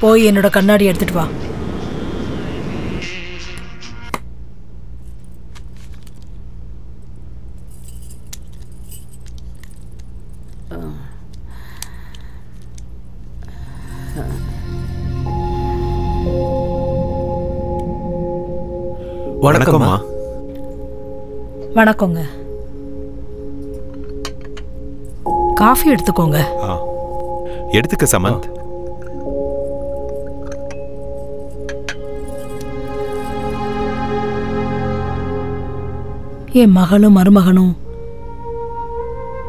போய் என்னோட கண்ணாடி எடுத்துட்டு வா. வணக்கம்மா. வணக்கங்க. காஃபி எடுத்துக்கோங்க. எடுத்துக்க சமந்த். என் மகளும் மருமகனும்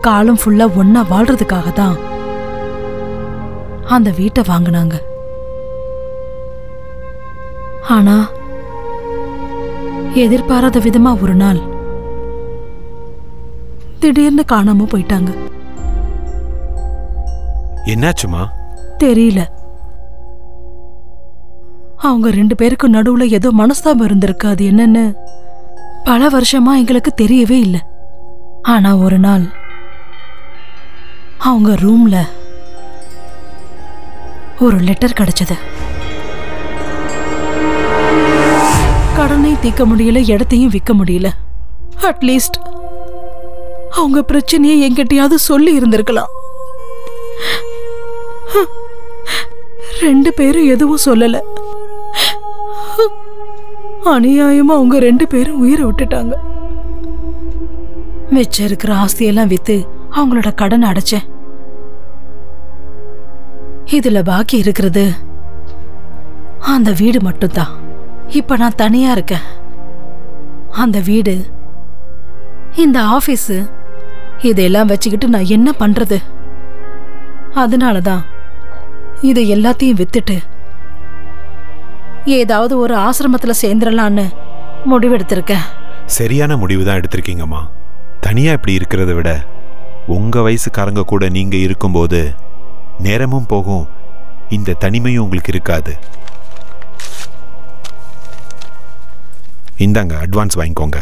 காலம் ஃபுல்லா ஒன்னா வாழ்றதுக்காக தான் அந்த வீட்டை வாங்கினாங்க. ஆனா எதிர்பாராத விதமா ஒரு நாள் திடீர்னு காணாம போயிட்டாங்க. என்னாச்சுமா? தெரியல. அவங்க 2 பேருக்கு நடுவுல ஏதோ மனஸ்தாபம் இருந்திருக்கு. அது என்னன்னு பல வருஷமா எங்களுக்கு தெரியவே இல்லை. ஆனா ஒரு நாள் அவங்க ரூம்ல ஒரு லெட்டர் கிடைச்சது. கடனை தீர்க்க முடியல, இடத்தையும் விற்க முடியல. அட்லீஸ்ட் அவங்க பிரச்சனையை என்கிட்டயாவது சொல்லி இருந்திருக்கலாம். 2 பேரும் எதுவும் சொல்லல. அநியாயமா அவங்க 2 பேரும் உயிரை விட்டுட்டாங்க. மிச்சம் இருக்கிற ஆஸ்தியெல்லாம் வித்து அவங்களோட கடன் அடைச்சேன். இதுல பாக்கி இருக்கிறது அந்த வீடு மட்டும்தான். இப்ப நான் தனியா இருக்கேன். அந்த வீடு, இந்த ஆபீஸ், இதெல்லாம் வச்சுக்கிட்டு நான் என்ன பண்றது? அதனாலதான் இதை எல்லாத்தையும் வித்துட்டு ஏதாவது ஒரு ஆசிரமத்துல சேர்ந்துடலான்னு முடிவெடுத்திருக்கேன். சரியான முடிவு தான் எடுத்திருக்கீங்கம்மா. தனியா இப்படி இருக்கிறத விட உங்க வயசுக்காரங்க கூட நீங்க இருக்கும்போது நேரமும் போகும், இந்த தனிமையும் உங்களுக்கு இருக்காது. இந்தாங்க, அட்வான்ஸ் வாங்கிக்கோங்க.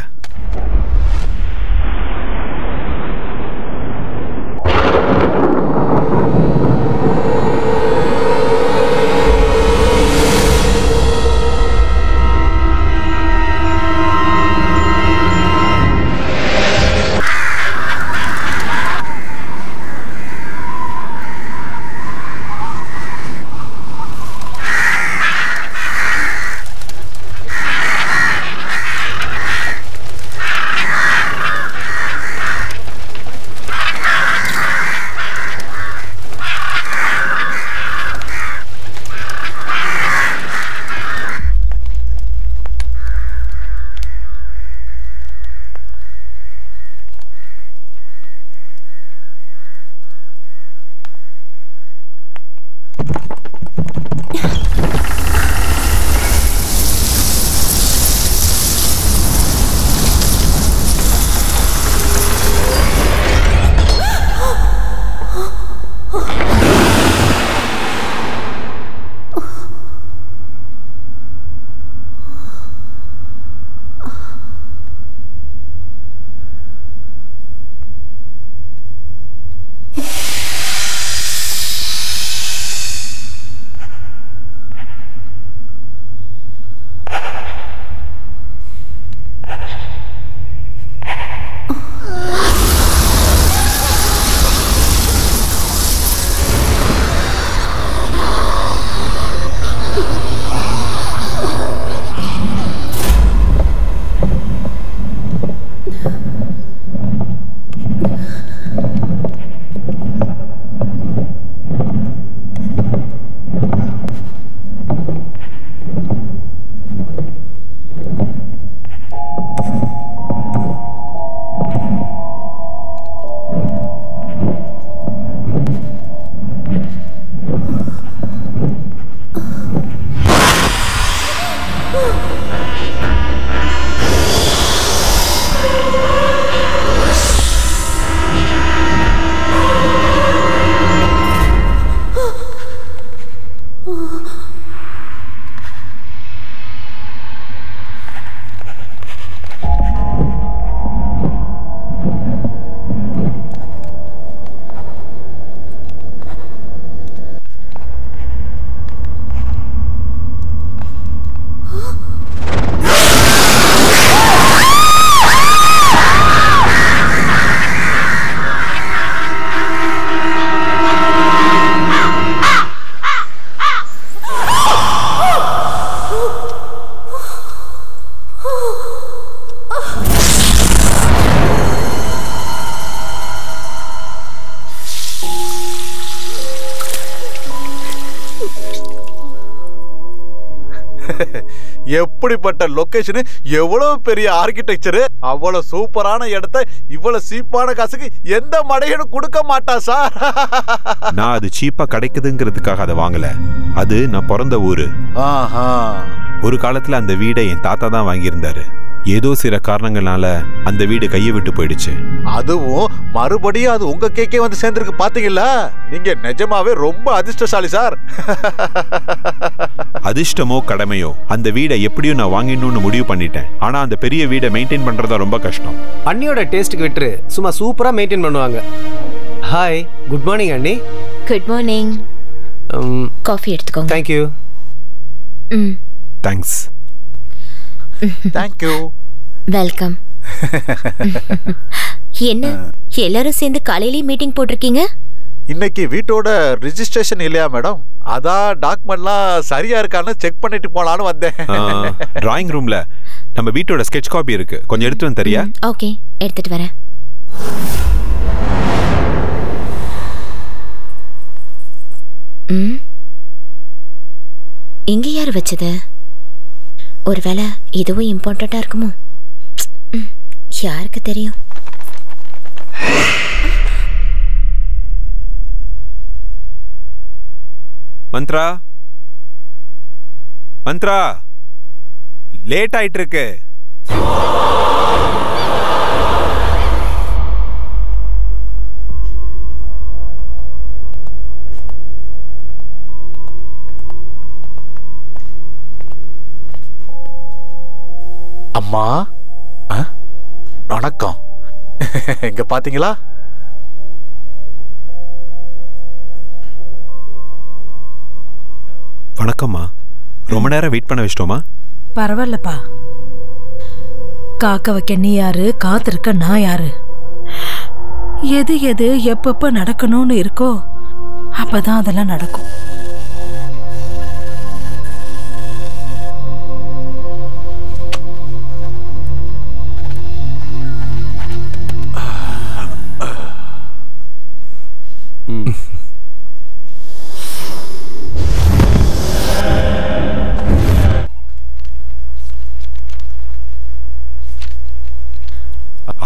எப்படிப்பட்ட லொகேஷன், எவ்வளவு பெரிய ஆர்கிடெக்சர், அவ்வளவு சூப்பரான இடத்தை இவ்வளவு சீப்பான காசுக்கு எந்த மடையனும் கொடுக்க மாட்டா சார். நான் அது சீப்பா கிடைக்குதுங்கிறதுக்காக அதை வாங்கல. அது நான் பிறந்த ஊரு. ஒரு காலத்துல அந்த வீடை என் தாத்தா தான் வாங்கியிருந்தாரு. ஏதோ சில காரணங்களால அந்த வீடு கையை விட்டு போயிடுச்சு. அதுவும் மறுபடியும் அது உங்க கேக்கே வந்து சேர்ந்திருக்கு பாத்தீங்களா? நீங்க நிஜமாவே ரொம்ப அதிர்ஷ்டசாலி சார். அதிர்ஷ்டமோ கடமையோ, அந்த வீடை எப்படியும் நான் வாங்கிடணும்னு முடிவு பண்ணிட்டேன். ஆனா அந்த பெரிய வீடை மெயின்டைன் பண்றதா ரொம்ப கஷ்டம். அண்ணியோட டேஸ்ட்டுக்கு விட்டு சும்மா சூப்பரா மெயின்டைன் பண்ணுவாங்க. ஹாய், குட் மார்னிங் அண்ணி. Good morning. காஃபி எடுத்துக்கோங்க. Thank you. Thanks. Thank you. Welcome. என்ன எல்லாரும் சேர்ந்து காலையிலேயே மீட்டிங் போட்டிருக்கீங்க? இன்னைக்கு வீட்டோட ரெஜிஸ்ட்ரேஷன் இல்லையா மேடம்? அதான் டாக்குமெண்ட்லாம் சரியா இருக்கான்னு செக் பண்ணிட்டு போலான்னு வந்தேன். டிராயிங் ரூம்ல நம்ம வீட்டோட ஸ்கெட்ச் காப்பி இருக்கு, கொஞ்சம் எடுத்து வந்து தரியா? ஓகே, எடுத்துட்டு வரேன். இங்க யார் வச்சது? ஒருவேளை இதுவும் இம்பார்ட்டண்டா இருக்குமோ? யாருக்கு தெரியும்? மந்த்ரா, மந்த்ரா, லேட் ஆயிட்டு இருக்கு. அம்மா, வணக்கம். இங்க பாத்தீங்களா? வணக்கம்மா. ரொம்ப நேரம் வெயிட் பண்ண வச்சிட்டோமா? பரவாயில்லப்பா. காக்க வைக்க நீ யாரு, காத்திருக்க நான் யாரு? எது எது எப்பப்ப நடக்கணும்னு இருக்கோ அப்பதான் அதெல்லாம் நடக்கும்.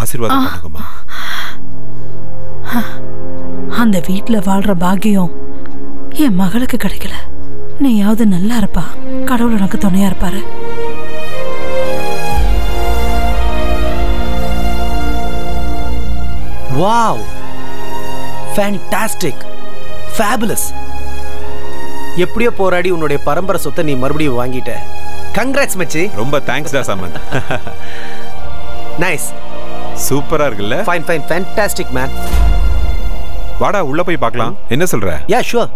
ஆசீர்வாதம் பண்ணுங்கம்மா. அந்த வீட்டுல வாழ்ற பாக்கியம் என் மகளுக்கு கிடைக்கல. நீயாவது நல்லா இருப்பா, கடவுள் உனக்கு துணையா இருப்பாரு. Wow, fantastic, fabulous. எப்படியோ போராடி உன்னுடைய பரம்பரை சொத்தை நீ மறுபடியும் வாங்கிட்ட. கங்க்ராட்ஸ் மச்சி. ரொம்ப தேங்க்ஸ் டா சமந்த். நைஸ், சூப்பரா இருக்குல்ல? Fine fine, fantastic man. வாடா உள்ள போய் பார்க்கலாம். என்ன சொல்ற? Yeah sure.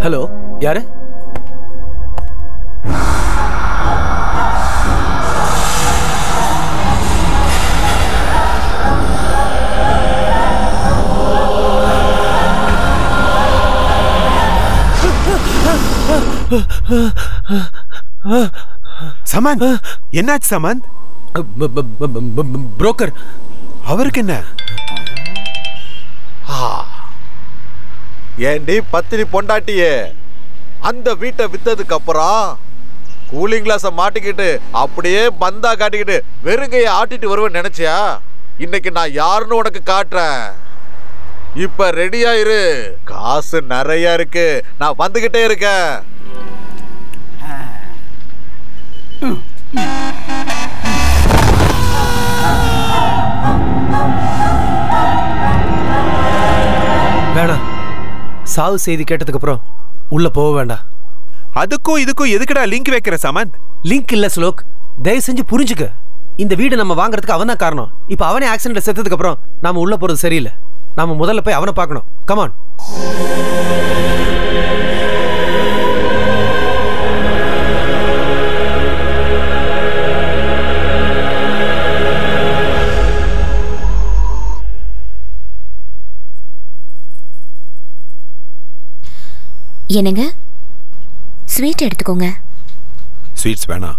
ஹலோ, யாரு? சமந்த், என்னாச்சு சமந்த்? புரோக்கர். அவருக்கு என்ன? ஏண்டி பத்தினி பொண்டாட்டியே, அந்த வீட்டை வித்ததுக்கு அப்புறம் கூலிங் கிளாஸ மாட்டிக்கிட்டு அப்படியே பந்தா காட்டிக்கிட்டு வெறுங்கைய ஆட்டிட்டு வருவேன் நினைச்சியா? இன்னைக்கு நான் யாருன்னு உனக்கு காட்டுறேன். இப்ப ரெடியா இரு, காசு நிறைய இருக்கு, நான் வந்துகிட்டே இருக்கேன். வேணாம், சாவு செய்தி கேட்டதுக்கு அப்புறம் உள்ள போக வேண்டாம். அதுக்கும் இதுக்கும் எதுக்குடா லிங்க் வைக்கிற சமந்த்? லிங்க் இல்ல ஸ்லோக், தயவு செஞ்சு புரிஞ்சுக்க. இந்த வீடு நம்ம வாங்குறதுக்கு அவன் தான் காரணம். இப்ப அவனே ஆக்சிடென்ட்ல செத்ததுக்கு அப்புறம் நாம உள்ள போறது சரியில்லை. நாம முதல்ல போய் அவனை பார்க்கணும். கமான். என்னங்க, ஸ்வீட் எடுத்துக்கோங்க. ஸ்வீட்ஸ் வேணாம்.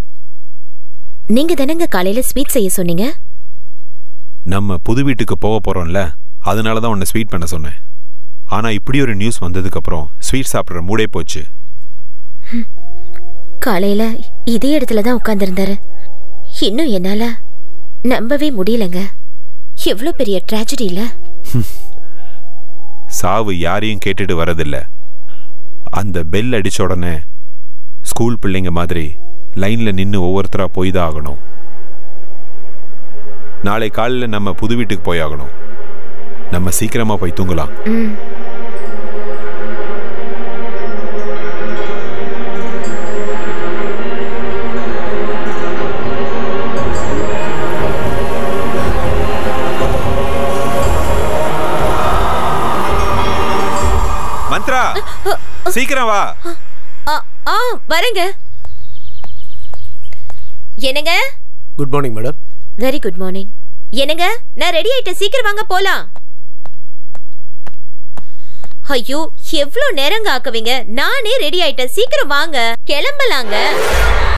நீங்க தானங்க காலையில ஸ்வீட் செய்ய சொன்னீங்க. நம்ம புது வீட்டுக்கு போக போறோம்ல, அதனால தான் உன்னை ஸ்வீட் பண்ண சொன்னேன். ஆனா இப்படி ஒரு நியூஸ் வந்ததுக்கு அப்புறம் ஸ்வீட் சாப்பிட்ற மூடே போச்சு. காலையில இதே இடத்துல தான் உட்கார்ந்திருந்தாரு. இன்னும் என்னால நம்பவே முடியலங்க. எவ்வளவு பெரிய ட்ராஜடி இல்ல. சாவு யாரையும் கேட்டுட்டு வரதில்ல. அந்த பெல் அடிச்ச உடனே ஸ்கூல் பிள்ளைங்க மாதிரி லைன்ல நின்று ஒவ்வொருத்தரா போய் தான் ஆகணும். நாளை காலையில் நம்ம புது வீட்டுக்கு போய் ஆகணும். நம்ம சீக்கிரமா போய் தூங்கலாம். மந்த்ரா, சீக்கிரம் வா. வரேங்க. என்னங்க? Good morning madam. Very good morning. என்னங்க, நான் ரெடி ஆயிட்டேன், சீக்கிரம் வாங்க போலாம். ஐயோ, எவ்வளவு நேரங்க ஆக்குவீங்க? நானே ரெடி ஆயிட்டேன், சீக்கிரம் வாங்க, கிளம்பலாங்க.